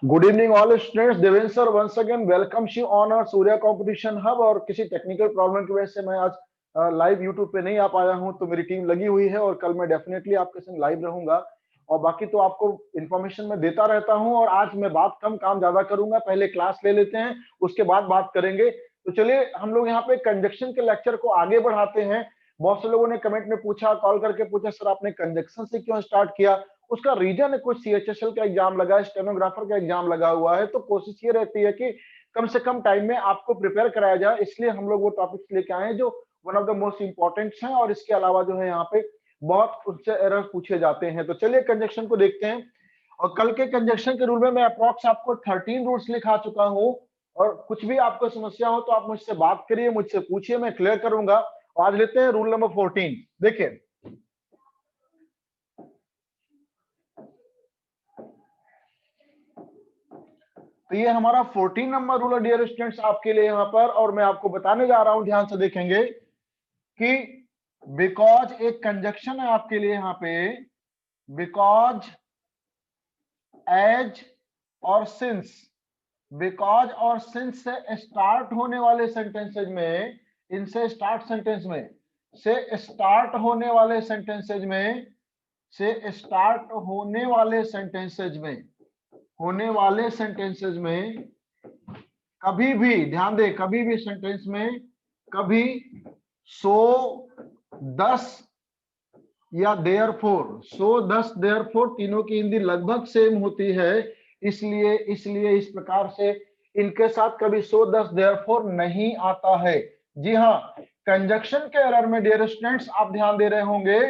Good evening all students. Devendra sir once again welcomes you on our Surya competition hub. और किसी technical problem की वजह से मैं आज लाइव यूट्यूब पे नहीं आ पाया हूं, तो मेरी टीम लगी हुई है और कल मैं डेफिनेटली आपके संग लाइव रहूंगा। और बाकी तो आपको इन्फॉर्मेशन मैं देता रहता हूं, और आज मैं बात कम काम ज्यादा करूंगा। पहले क्लास ले लेते हैं, उसके बाद बात करेंगे। तो चलिए हम लोग यहाँ पे कंजक्शन के लेक्चर को आगे बढ़ाते हैं। बहुत से लोगों ने कमेंट में पूछा, कॉल करके पूछा, सर आपने कंजक्शन से क्यों स्टार्ट किया। उसका रीजन है, कुछ सीएचएसएल का एग्जाम लगा है, स्टेनोग्राफर का एग्जाम लगा हुआ है, तो कोशिश ये रहती है कि कम से कम टाइम में आपको प्रिपेयर कराया जाए। इसलिए हम लोग वो टॉपिक्स लेके आए हैं जो one of the most important हैं, और इसके अलावा जो है यहाँ पे बहुत उससे एरर पूछे जाते हैं। तो चलिए कंजक्शन को देखते हैं। और कल के कंजक्शन के रूल में मैं अप्रॉक्स आपको 13 रूल्स लिखा चुका हूँ। और कुछ भी आपको समस्या हो तो आप मुझसे बात करिए, मुझसे पूछिए, मैं क्लियर करूंगा। और आज लेते हैं रूल नंबर 14। देखिए, तो ये हमारा 14 नंबर रूल है डियर स्टूडेंट्स आपके लिए यहाँ पर। और मैं आपको बताने जा रहा हूं, ध्यान से देखेंगे कि बिकॉज एक कंजक्शन है आपके लिए यहाँ पे। बिकॉज, एज और सिंस। बिकॉज और सिंस से स्टार्ट होने वाले सेंटेंसेज में, इनसे स्टार्ट सेंटेंस में, से स्टार्ट होने वाले सेंटेंसेज में, से स्टार्ट होने वाले सेंटेंसेज में, होने वाले सेंटेंसेज में कभी भी, ध्यान दे, कभी भी सेंटेंस में कभी सो, 10 या देयरफॉर, सो 10 देयरफॉर तीनों की हिंदी लगभग सेम होती है। इसलिए इसलिए इस प्रकार से इनके साथ कभी सो 10 देयरफॉर नहीं आता है। जी हाँ, कंजक्शन के एरर में डियर स्टूडेंट्स आप ध्यान दे रहे होंगे,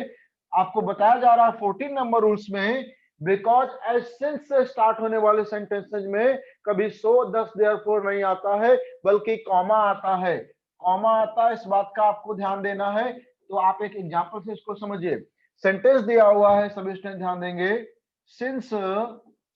आपको बताया जा रहा है 14 नंबर रूल्स में, बिकॉज एज सिंस से स्टार्ट होने वाले सेंटेंसेज में कभी सो 10 देयरफॉर नहीं आता है, बल्कि कॉमा आता है। कॉमा आता है, इस बात का आपको ध्यान देना है। तो आप एक एग्जांपल से इसको समझिए। सेंटेंस दिया हुआ है, सभी स्टूडेंट ध्यान देंगे। Since,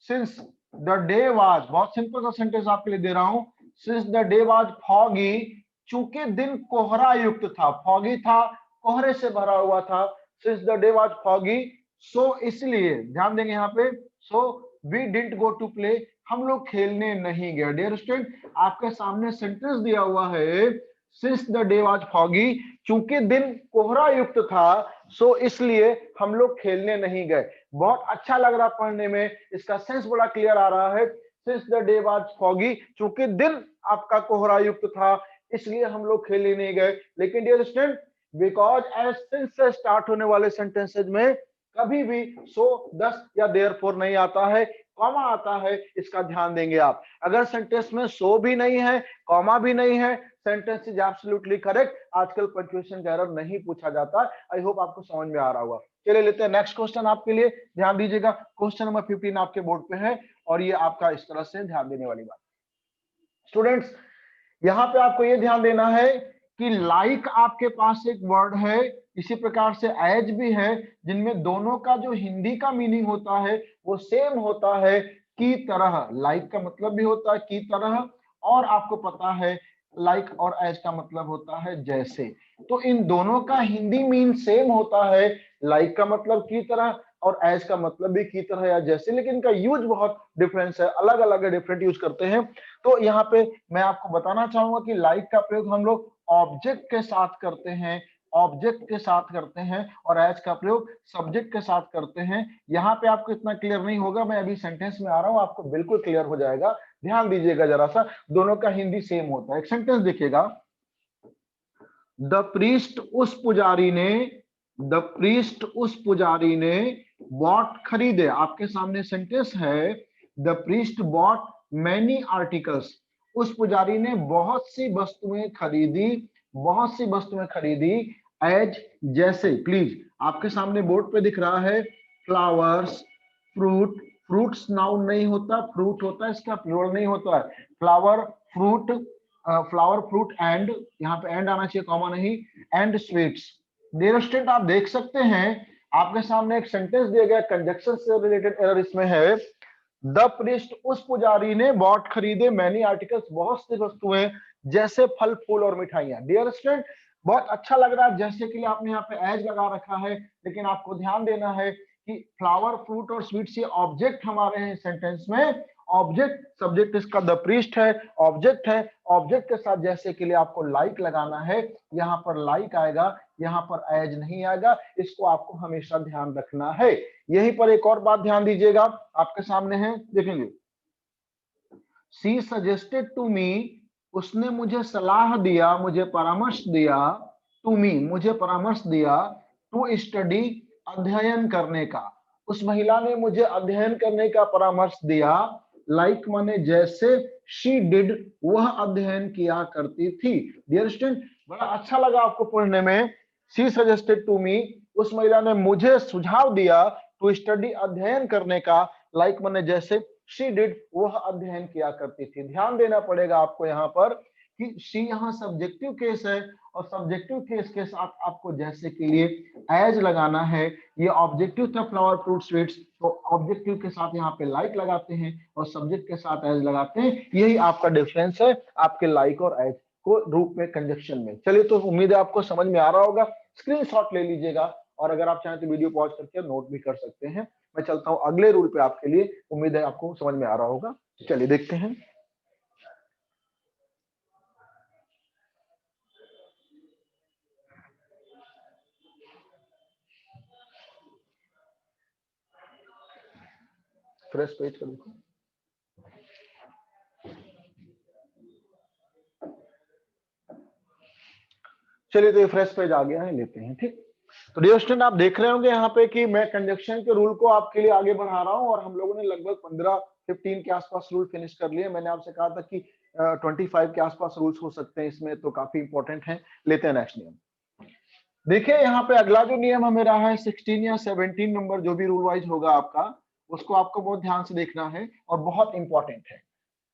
since the day was, बहुत सिंपल सा सेंटेंस आपके लिए दे रहा हूं। Since the day was foggy, चूंकि दिन कोहरा युक्त था, फॉगी था, कोहरे से भरा हुआ था। Since the day was foggy, so इसलिए, ध्यान देंगे यहाँ पे, so we didn't go to play, हम लोग खेलने नहीं गए। डियर स्टूडेंट आपके सामने सेंटेंस दिया हुआ है, since the day was foggy, चूंकि दिन कोहरा युक्त था, सो इसलिए हम लोग खेलने नहीं गए। बहुत अच्छा लग रहा पढ़ने में, इसका सेंस बड़ा क्लियर आ रहा है। Since the day was foggy, चूंकि दिन आपका कोहरा युक्त था, इसलिए हम लोग खेलने नहीं गए। लेकिन dear student, because as since से स्टार्ट होने वाले सेंटेंसेज में कभी भी सो 10 या देयरफॉर नहीं आता है, कॉमा आता है। इसका ध्यान देंगे आप। अगर सेंटेंस में सो भी नहीं है, कॉमा भी नहीं है, सेंटेंस इज एब्सोल्युटली करेक्ट। आजकल पंक्चुएशन का एरर नहीं पूछा जाता। आई होप आपको समझ में आ रहा होगा। चलिए लेते हैं नेक्स्ट क्वेश्चन आपके लिए, ध्यान दीजिएगा। क्वेश्चन नंबर 15 आपके बोर्ड पे है, और ये आपका इस तरह से ध्यान देने वाली बात। स्टूडेंट्स यहां पे आपको ये ध्यान देना है कि लाइक आपके पास एक वर्ड है, इसी प्रकार से एज भी है, जिनमें दोनों का जो हिंदी का मीनिंग होता है वो सेम होता है, की तरह। लाइक का मतलब भी होता है की तरह, और आपको पता है लाइक और एज का मतलब होता है जैसे। तो इन दोनों का हिंदी मीन सेम होता है, लाइक का मतलब की तरह और एज का मतलब भी की तरह या जैसे, लेकिन इनका यूज बहुत डिफरेंस है, अलग अलग डिफरेंट यूज करते हैं। तो यहाँ पे मैं आपको बताना चाहूंगा कि लाइक का प्रयोग हम लोग ऑब्जेक्ट के साथ करते हैं, ऑब्जेक्ट के साथ करते हैं, और एज का प्रयोग सब्जेक्ट के साथ करते हैं। यहाँ पे आपको इतना क्लियर नहीं होगा, मैं अभी सेंटेंस में आ रहा हूँ, आपको बिल्कुल क्लियर हो जाएगा। ध्यान दीजिएगा जरा सा, दोनों का हिंदी सेम होता है। एक सेंटेंस देखिएगा, द प्रीस्ट, उस पुजारी ने, द प्रीस्ट उस पुजारी ने बॉट, खरीदे। आपके सामने सेंटेंस है, the priest bought many articles, उस पुजारी ने बहुत सी वस्तुएं खरीदी, बहुत सी वस्तुएं खरीदी। एज जैसे, प्लीज आपके सामने बोर्ड पे दिख रहा है फ्लावर्स, फ्रूट, फ्रूट्स नाउन नहीं होता, फ्रूट होता है, इसका प्लूरल नहीं होता है। Flower, fruit, flower, fruit, and, यहाँ पे एंड आना चाहिए, कॉमा नहीं, एंड स्वीट्स। डियर स्टूडेंट आप देख सकते हैं, आपके सामने एक सेंटेंस दिया गया, कंजक्शन से रिलेटेड एरर इसमें है। द प्रीस्ट, उस पुजारी ने, बॉट खरीदे, मैनी आर्टिकल्स, बहुत सी वस्तुएं, जैसे फल फूल और मिठाइयां। डियर स्टूडेंट बहुत अच्छा लग रहा है, जैसे के लिए आपने यहाँ पे एज लगा रखा है, लेकिन आपको ध्यान देना है कि फ्लावर, फ्रूट और स्वीट्स ये ऑब्जेक्ट हमारे हैं सेंटेंस में, ऑब्जेक्ट, सब्जेक्ट इसका द प्रीस्ट है, ऑब्जेक्ट है, ऑब्जेक्ट के साथ जैसे के लिए आपको लाइक लगाना है, यहाँ पर लाइक आएगा, यहाँ पर एज नहीं आएगा, इसको आपको हमेशा ध्यान रखना है। यहीं पर एक और बात ध्यान दीजिएगा, आपके सामने है, देखेंगे, शी सजेस्टेड टू मी, उसने मुझे सलाह दिया, मुझे परामर्श दिया, टू मी, मुझे परामर्श दिया, टू स्टडी, अध्ययन करने का, उस महिला ने मुझे अध्ययन करने का परामर्श दिया, लाइक माने जैसे, शी डिड, वह अध्ययन किया करती थी। डियर स्टूडेंट, बड़ा अच्छा लगा आपको पढ़ने में, शी सजेस्टेड टू मी, उस महिला ने मुझे सुझाव दिया, टू स्टडी, अध्ययन करने का, लाइक माने जैसे, शी डिड, वह अध्ययन किया करती थी। ध्यान देना पड़ेगा आपको यहाँ पर कि शी यहाँ सब्जेक्टिव केस है, और सब्जेक्टिव केस के साथ आपको जैसे के लिए एज लगाना है। ये ऑब्जेक्टिव था फ्लावर फ्रूट स्वीट्स, तो ऑब्जेक्टिव के साथ यहाँ पे लाइक लगाते हैं और सब्जेक्ट के साथ एज लगाते हैं। यही आपका डिफरेंस है आपके लाइक और एज को रूप में, कंजक्शन में। चलिए, तो उम्मीद है आपको समझ में आ रहा होगा। स्क्रीनशॉट ले लीजिएगा, और अगर आप चाहें तो वीडियो पॉज करके नोट भी कर सकते हैं। मैं चलता हूं अगले रूल पे आपके लिए, उम्मीद है आपको समझ में आ रहा होगा। चलिए देखते हैं। फ्रेश पेज कर देखो। चलिए, तो ये फ्रेश पेज आ गया है, लेते हैं। ठीक, तो डियर स्टूडेंट, आप देख रहे होंगे यहाँ पे कि मैं कंजक्शन के रूल को आपके लिए आगे बढ़ा रहा हूँ, और हम लोगों ने लगभग 15-15 के आसपास रूल फिनिश कर लिए। मैंने आपसे कहा था कि 25 के आसपास रूल्स हो सकते हैं इसमें, तो काफी इंपॉर्टेंट है। लेते हैं नेक्स्ट नियम। देखिए, यहाँ पे अगला जो नियम हमें रहा है 16 या 17 नंबर, जो भी रूल वाइज होगा आपका, उसको आपको बहुत ध्यान से देखना है और बहुत इंपॉर्टेंट है।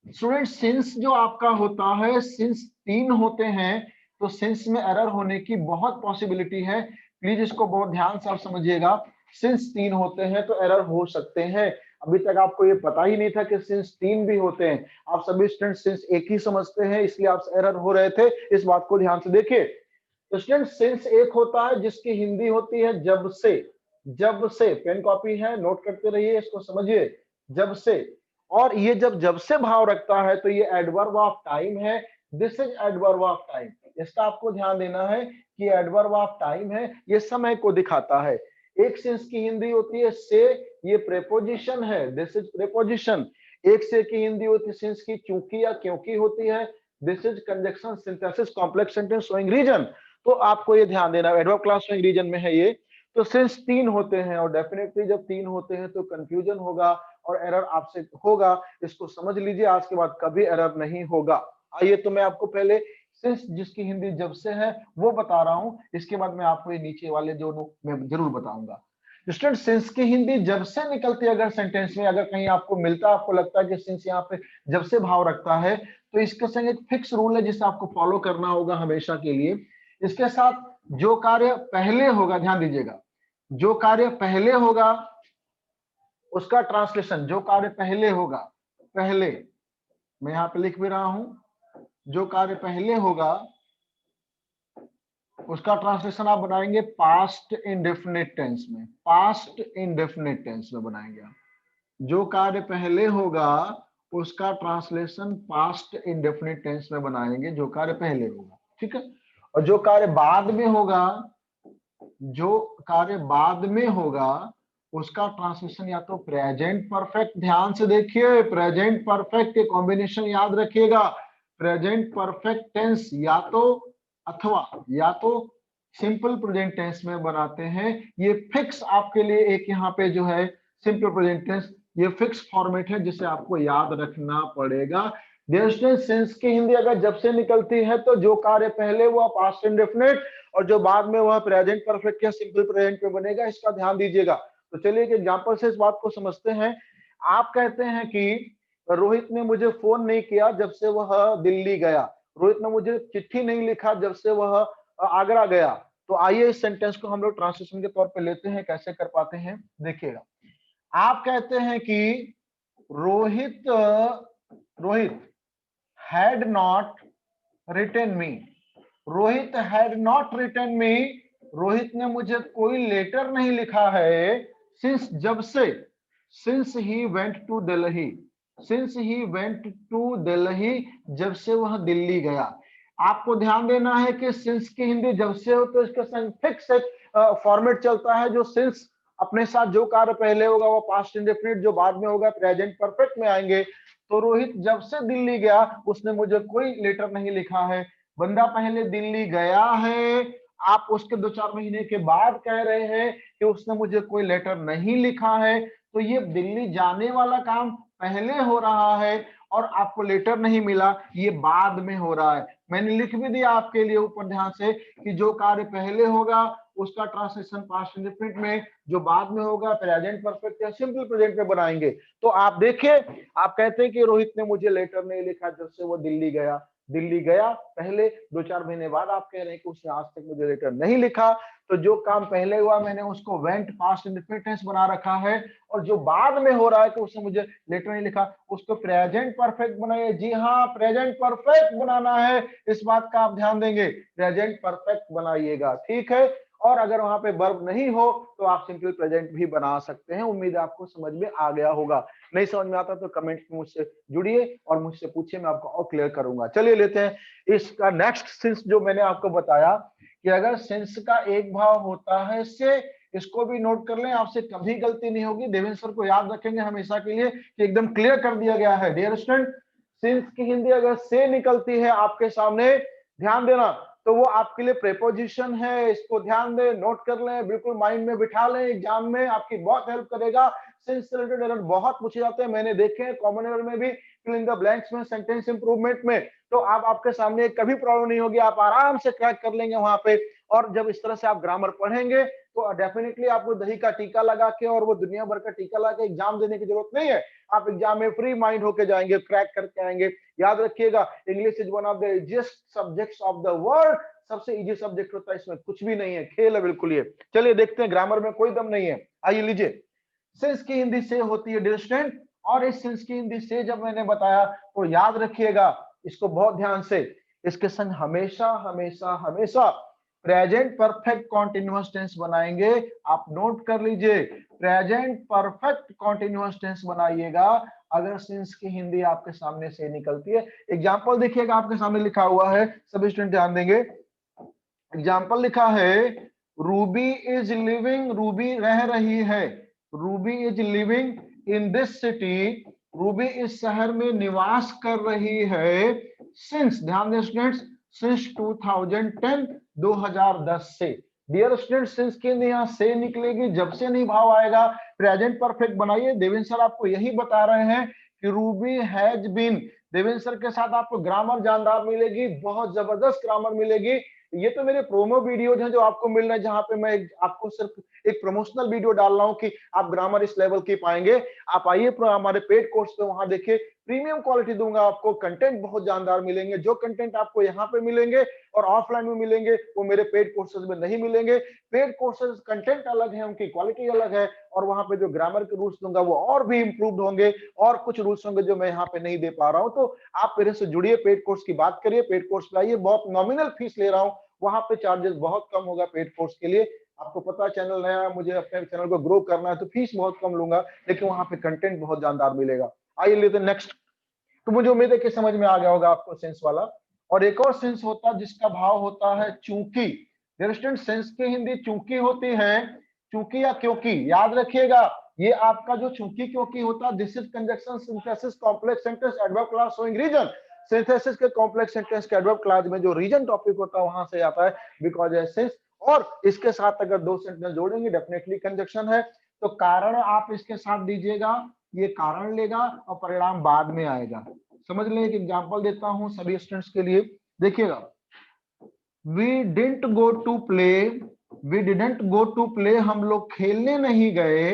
स्टूडेंट, सिंस जो आपका होता है, सिंस 3 होते हैं, तो सिंस में एरर होने की बहुत पॉसिबिलिटी है। प्लीज इसको बहुत ध्यान से आप समझिएगा। सिंस 3 होते हैं तो एरर हो सकते हैं। अभी तक आपको ये पता ही नहीं था कि सिंस 3 भी होते हैं। आप सभी स्टूडेंट सिंस एक ही समझते हैं, इसलिए आप एरर हो रहे थे। इस बात को ध्यान से देखिए। तो स्टूडेंट, सिंस एक होता है जिसकी हिंदी होती है जब से। जब से, पेन कॉपी है, नोट करते रहिए, इसको समझिए, जब से। और ये जब से भाव रखता है तो ये एडवर्ब ऑफ टाइम है। This is adverb of time. इसका आपको ध्यान देना है कि एडवर्ब ऑफ टाइम है, ये समय को दिखाता है। एक सिंस की हिंदी होती है से, ये प्रेपोजिशन है, दिस इज प्रेपोजिशन। एक से की हिंदी होती है सिंस की चूंकि या क्योंकि होती है, this is conjunction synthesis complex sentence showing reason. तो आपको ये ध्यान देना, एडवर्ब क्लास शोइंग रीजन में है ये। तो सिंस 3 होते हैं, और डेफिनेटली जब 3 होते हैं तो कंफ्यूजन होगा और एरर आपसे होगा। इसको समझ लीजिए, आज के बाद कभी एरर नहीं होगा। आइए, तो मैं आपको पहले सिंस जिसकी हिंदी जब से है वो बता रहा हूं, इसके बाद मैं आपको ये नीचे वाले दोनों मैं जरूर बताऊंगा। स्टूडेंट, सिंस की हिंदी जब से निकलती है, अगर सेंटेंस में अगर कहीं आपको मिलता है, आपको लगता है कि सिंस यहाँ पे जब से भाव रखता है, तो इसके संग एक फिक्स रूल है जिसे आपको फॉलो करना होगा हमेशा के लिए। इसके साथ जो कार्य पहले होगा, ध्यान दीजिएगा, जो कार्य पहले होगा उसका ट्रांसलेशन, जो कार्य पहले होगा, पहले, मैं यहां पे लिख भी रहा हूं, जो कार्य पहले होगा उसका ट्रांसलेशन आप बनाएंगे पास्ट इंडेफिनिट टेंस में। पास्ट इंडेफिनिट टेंस में बनाएंगे आप। जो कार्य पहले होगा उसका ट्रांसलेशन पास्ट इंडेफिनिट टेंस में बनाएंगे, जो कार्य पहले होगा। ठीक है, और जो कार्य बाद में होगा, जो कार्य बाद में होगा उसका ट्रांसलेशन या तो प्रेजेंट परफेक्ट, ध्यान से देखिए, प्रेजेंट परफेक्ट के कॉम्बिनेशन याद रखिएगा। प्रेजेंट परफेक्ट टेंस या तो, अथवा या तो सिंपल प्रेजेंट टेंस में बनाते हैं। ये फिक्स आपके लिए एक यहाँ पे जो है सिंपल प्रेजेंट टेंस, ये फिक्स फॉर्मेट है जिसे आपको याद रखना पड़ेगा। सिंस की हिंदी अगर जब से निकलती है तो जो कार्य पहले हुआ पास्ट इंडेफिनिट, और जो बाद में वह प्रेजेंट परफेक्ट या सिंपल प्रेजेंट में बनेगा, इसका ध्यान दीजिएगा। तो चलिए एक एग्जांपल से इस बात को समझते हैं। आप कहते हैं कि रोहित ने मुझे फोन नहीं किया जब से वह दिल्ली गया, रोहित ने मुझे चिट्ठी नहीं लिखा जब से वह आगरा गया। तो आइए इस सेंटेंस को हम लोग ट्रांसलेशन के तौर पे लेते हैं, कैसे कर पाते हैं देखिएगा। आप कहते हैं कि Rohit Rohit had not written me, Rohit had not written me, Rohit ने मुझे कोई लेटर नहीं लिखा है, सिंस जब से, since he went to Delhi, since he went to Delhi, जब से वह दिल्ली गया। आपको ध्यान देना है कि सिंस की हिंदी जब से हो तो इसका फिक्स एक फॉर्मेट चलता है, जो सिंस अपने साथ जो कार्य पहले होगा वो पास्ट इंडेफिनिट, जो बाद में होगा प्रेजेंट परफेक्ट में आएंगे। तो रोहित जब से दिल्ली गया उसने मुझे कोई लेटर नहीं लिखा है। बंदा पहले दिल्ली गया है, आप उसके 2-4 महीने के बाद कह रहे हैं कि उसने मुझे कोई लेटर नहीं लिखा है। तो ये दिल्ली जाने वाला काम पहले हो रहा है और आपको लेटर नहीं मिला, ये बाद में हो रहा है। मैंने लिख भी दिया आपके लिए ऊपर ध्यान से कि जो कार्य पहले होगा उसका ट्रांसलेशन पास्ट इंडेफिनिट में, जो बाद में होगा प्रेजेंट परफेक्ट या सिंपल प्रेजेंट में बनाएंगे। तो आप देखिए, आप कहते हैं कि रोहित ने मुझे लेटर नहीं लिखा जब से वो दिल्ली गया। दिल्ली गया पहले, 2-4 महीने बाद आप कह रहे हैं कि उसने आज तक मुझे लेटर नहीं लिखा। तो जो काम पहले हुआ मैंने उसको वेंट पास्ट इंडेफिनिट टेंस बना रखा है, और जो बाद में हो रहा है कि उसने मुझे लेटर नहीं लिखा उसको प्रेजेंट परफेक्ट बनाइए। जी हाँ, प्रेजेंट परफेक्ट बनाना है, इस बात का आप ध्यान देंगे, प्रेजेंट परफेक्ट बनाइएगा, ठीक है। और अगर वहां पे वर्ब नहीं हो तो आप सिंपल प्रेजेंट भी बना सकते हैं। उम्मीद है आपको समझ में आ गया होगा। नहीं समझ में आता तो कमेंट में मुझसे जुड़िए और मुझसे पूछिए, मैं आपको और क्लियर करूंगा। चलिए लेते हैं इसका नेक्स्ट सेंस जो मैंने आपको बताया कि अगर सेंस का एक भाव होता है से, इसको भी नोट कर लें, आपसे कभी गलती नहीं होगी। देवेंद्र सर को याद रखेंगे हमेशा के लिए कि एकदम क्लियर कर दिया गया है। डियर स्टूडेंट, सेंस की हिंदी अगर से निकलती है आपके सामने, ध्यान देना, तो वो आपके लिए प्रेपोजिशन है। इसको ध्यान दें, नोट कर लें, बिल्कुल माइंड में बिठा लें, एग्जाम में आपकी बहुत हेल्प करेगा। सेंस से रिलेटेड एरर बहुत पूछे जाते हैं, मैंने देखे हैं कॉमन एरर में भी, फिल इन द ब्लैंक्स में, सेंटेंस इंप्रूवमेंट में। तो आप आपके सामने कभी प्रॉब्लम नहीं होगी, आप आराम से क्रैक कर लेंगे वहां पे। और जब इस तरह से आप ग्रामर पढ़ेंगे तो डेफिनेटली आपको दही का टीका लगा के और वो दुनिया भर का टीका लगा के एग्जाम देने की जरूरत नहीं है। आप एग्जाम में फ्री माइंड होके जाएंगे, क्रैक करके आएंगे। याद रखिएगा, English is one of the easiest subjects of the world. सबसे इजी सब्जेक्ट होता है, इसमें कुछ भी नहीं है, खेल है बिल्कुल ये। चलिए देखते हैं, ग्रामर में कोई दम नहीं है। आइए लीजिए, सेंस की हिंदी से होती है डियर स्टूडेंट, और इस सेंस की हिंदी से जब मैंने बताया तो याद रखिएगा इसको बहुत ध्यान से, इसके संग हमेशा हमेशा हमेशा प्रेजेंट परफेक्ट कॉन्टिन्यूअस टेंस बनाएंगे। आप नोट कर लीजिए, प्रेजेंट परफेक्ट कॉन्टिन्यूअस टेंस बनाइएगा अगर सेंस की हिंदी आपके सामने से निकलती है। एग्जाम्पल देखिएगा, आपके सामने लिखा हुआ है, सभी स्टूडेंट ध्यान देंगे। एग्जाम्पल लिखा है, रूबी इज लिविंग, रूबी रह रही है, Ruby is living in this city, Ruby इस शहर में निवास कर रही है, सिंस, ध्यान दें स्टूडेंट्स, सिंस 2010, 2010 से। डियर स्टूडेंट, सिंस के यहाँ से निकलेगी, जब से नहीं भाव आएगा। प्रेजेंट परफेक्ट बनाइए। देवेंद्र सर आपको यही बता रहे हैं कि Ruby has been. Devendra sir के साथ आपको ग्रामर जानदार मिलेगी, बहुत जबरदस्त ग्रामर मिलेगी। ये तो मेरे प्रोमो वीडियोज हैं जो आपको मिल रहे हैं, जहां पे मैं आपको सिर्फ एक प्रमोशनल वीडियो डाल रहा हूं कि आप ग्रामर इस लेवल की पाएंगे। आप आइए हमारे पेड कोर्स पे, वहां देखिए, प्रीमियम क्वालिटी दूंगा आपको, कंटेंट बहुत जानदार मिलेंगे। जो कंटेंट आपको यहाँ पे मिलेंगे और ऑफलाइन में मिलेंगे वो मेरे पेड कोर्सेज में नहीं मिलेंगे। पेड कोर्सेज कंटेंट अलग है, उनकी क्वालिटी अलग है, और वहां पे जो ग्रामर के रूल्स दूंगा वो और भी इंप्रूव्ड होंगे, और कुछ रूल्स होंगे जो मैं यहाँ पे नहीं दे पा रहा हूँ। तो आप मेरे से जुड़िए, पेड कोर्स की बात करिए, पेड कोर्स पे आइए, बहुत नॉमिनल फीस ले रहा हूँ, वहां पे चार्जेस बहुत कम होगा पेड कोर्स के लिए। आपको पता है चैनल नया है, मुझे अपने चैनल को ग्रो करना है, तो फीस बहुत कम लूंगा, लेकिन वहां पे कंटेंट बहुत जानदार मिलेगा। आइए लेते नेक्स्ट। तो मुझे उम्मीद है कि समझ में आ गया होगा आपको सेंस वाला। और एक और सेंस होता है जिसका भाव होता है चूंकि। स्टूडेंट, सेंस की हिंदी चूंकि होती है, चूंकि या क्योंकि। याद रखिएगा, ये आपका जो चूंकि क्योंकि होता है, this is conjunction synthesis complex sentence adverb clause showing reason. Synthesis के कॉम्प्लेक्स सेंटेंस के एडवर्ब क्लास में जो रीजन टॉपिक होता है वहां से आता है, बिकॉज ए सेंस। और इसके साथ अगर दो सेंटेंस जोड़ेंगे डेफिनेटली कंजक्शन है। तो कारण आप इसके साथ दीजिएगा, ये कारण लेगा और परिणाम बाद में आएगा। समझ लें, एक एग्जांपल देता हूं सभी स्टूडेंट्स के लिए, देखिएगा। We didn't go to play, we didn't go to play, हम लोग खेलने नहीं गए,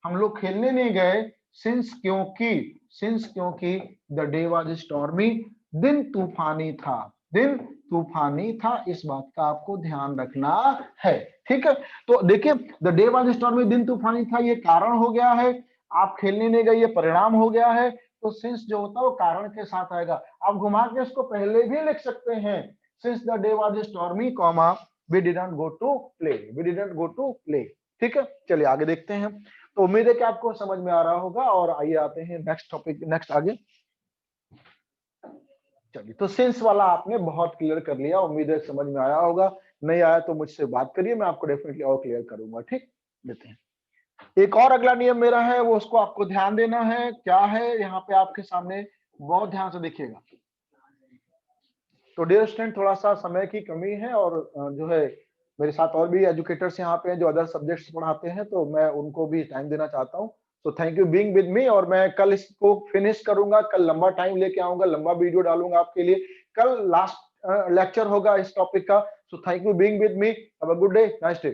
हम लोग खेलने नहीं गए, सिंस क्योंकि, सिंस क्योंकि द डे वाज स्टॉर्मी, दिन तूफानी था, दिन तूफानी था। इस बात का आपको ध्यान रखना है, ठीक है। तो देखिए, द डे वाज स्टॉर्मी, दिन तूफानी था, ये कारण हो गया है। आप खेलने नहीं गए, ये परिणाम हो गया है। तो सिंस जो होता है वो कारण के साथ आएगा। आप घुमा के इसको पहले भी लिख सकते हैं, since the day was stormy comma we didn't go to play, we didn't go to play, ठीक है। चलिए आगे देखते हैं। तो उम्मीद है कि आपको समझ में आ रहा होगा। और आइए आते हैं नेक्स्ट टॉपिक, नेक्स्ट आगे चलिए। तो सिंस वाला आपने बहुत क्लियर कर लिया, उम्मीद है समझ में आया होगा। नहीं आया तो मुझसे बात करिए, मैं आपको डेफिनेटली और क्लियर करूंगा। ठीक, लेते हैं। एक और अगला नियम मेरा है, वो उसको आपको ध्यान देना है। क्या है यहाँ पे आपके सामने, बहुत ध्यान से देखिएगा। तो डियर स्टूडेंट, थोड़ा सा समय की कमी है और जो है मेरे साथ और भी एजुकेटर्स यहाँ पे हैं जो अदर सब्जेक्ट्स पढ़ाते हैं, तो मैं उनको भी टाइम देना चाहता हूँ। तो thank you being with me. और मैं कल इसको फिनिश करूंगा, कल लंबा टाइम लेके आऊंगा, लंबा वीडियो डालूंगा आपके लिए। कल लास्ट लेक्चर होगा इस टॉपिक का। So thank you being with me. Have a good day, nice day.